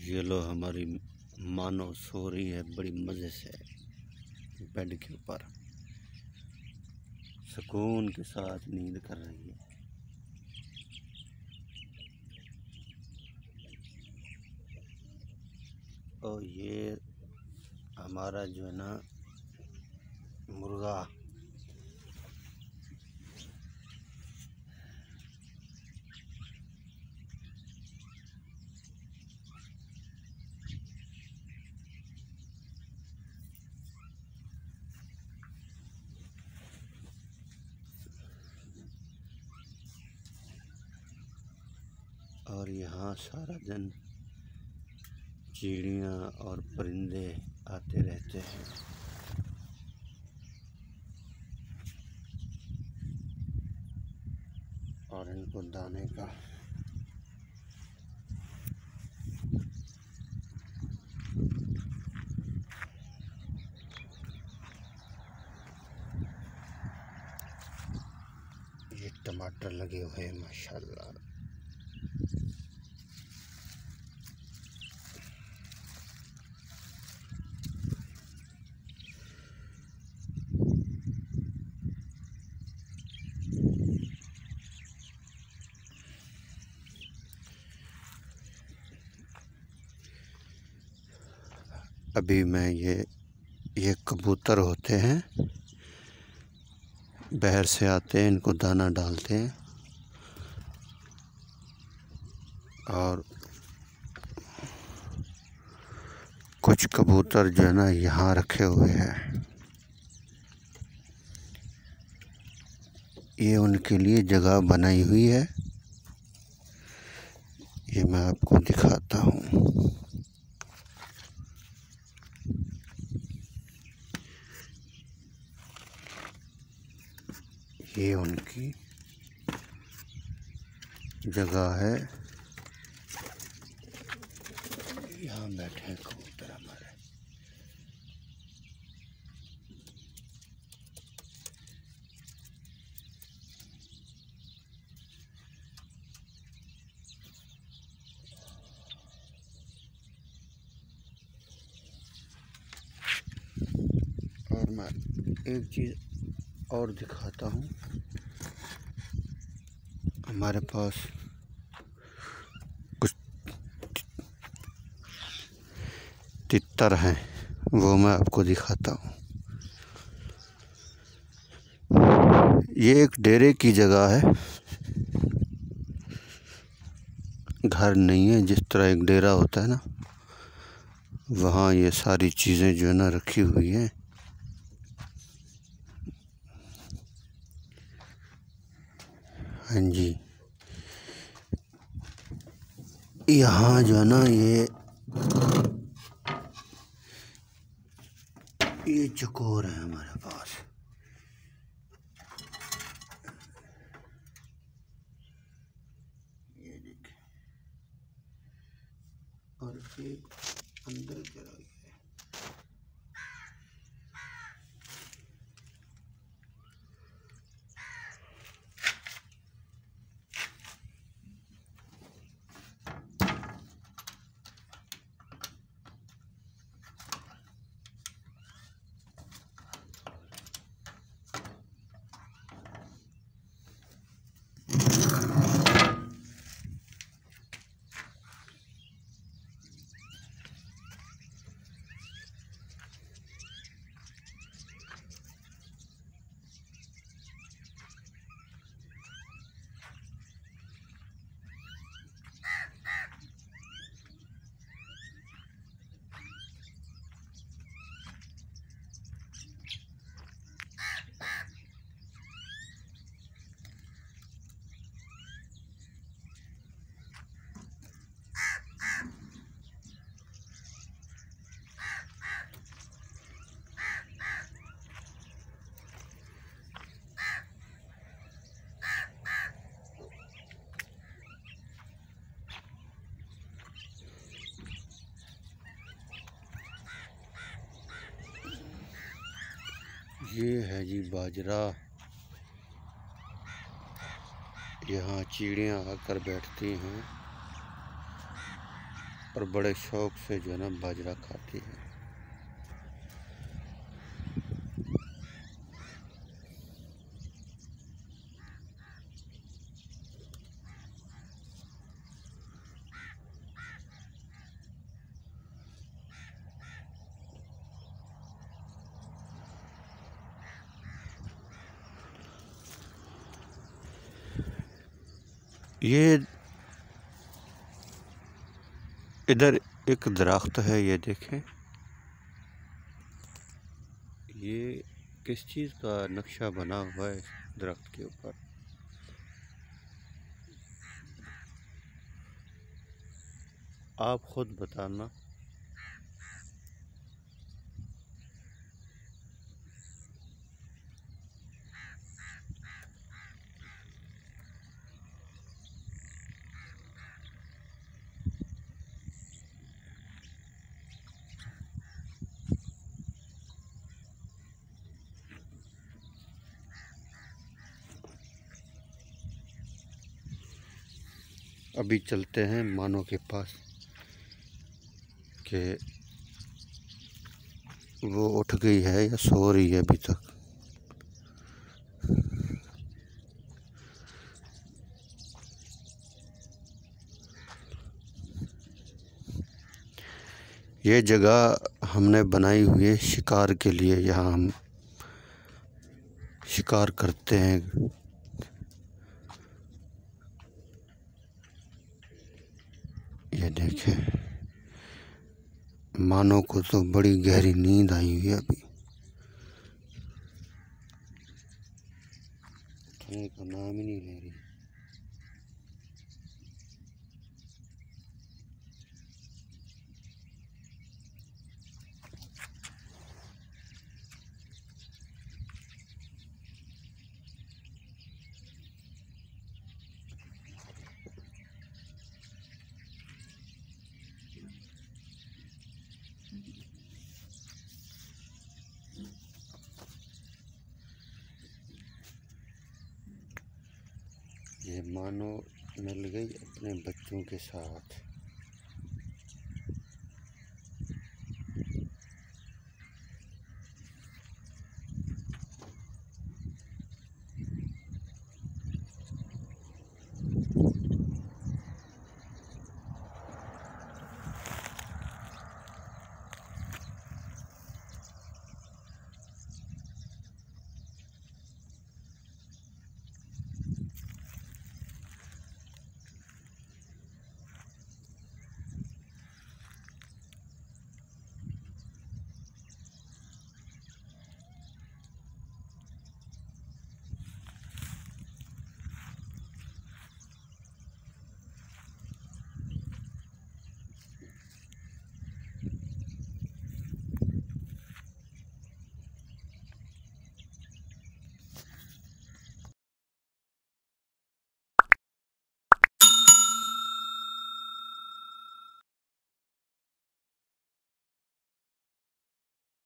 ये लो हमारी मानो सो रही है बड़ी मज़े से बेड के ऊपर, सुकून के साथ नींद कर रही है। और ये हमारा जो है ना मुर्गा, और यहाँ सारा दिन चिड़ियाँ और परिंदे आते रहते हैं। और इनको दाने का ये टमाटर लगे हुए हैं माशाल्लाह। अभी मैं ये कबूतर होते हैं, बाहर से आते हैं, इनको दाना डालते हैं और कुछ कबूतर जो है ना यहाँ रखे हुए हैं। ये उनके लिए जगह बनाई हुई है, ये मैं आपको दिखाता हूँ। ये उनकी जगह है, यहाँ बैठे हैं कबूतर हमारे। और मैं एक चीज़ और दिखाता हूँ, हमारे पास कुछ तितर हैं, वो मैं आपको दिखाता हूँ। ये एक डेरे की जगह है, घर नहीं है। जिस तरह एक डेरा होता है ना, वहाँ ये सारी चीज़ें जो है ना रखी हुई हैं। हाँ जी, यहाँ जो है ना ये चकोर है हमारे पास। ये देखिए, और एक अंदर चला गया है। ये है जी बाजरा, यहाँ चिड़ियाँ आकर बैठती हैं और बड़े शौक से जो है ना बाजरा खाती हैं। ये इधर एक दरख्त है, ये देखें, ये किस चीज़ का नक्शा बना हुआ है दरख्त के ऊपर। आप खुद बताना। अभी चलते हैं मानो के पास कि वो उठ गई है या सो रही है अभी तक। ये जगह हमने बनाई हुई है शिकार के लिए। यहाँ हम शिकार करते हैं। ये देखें, मानो को तो बड़ी गहरी नींद आई हुई है अभी। उठने का नाम ही नहीं ले रही। ये मानो मिल गई अपने बच्चों के साथ।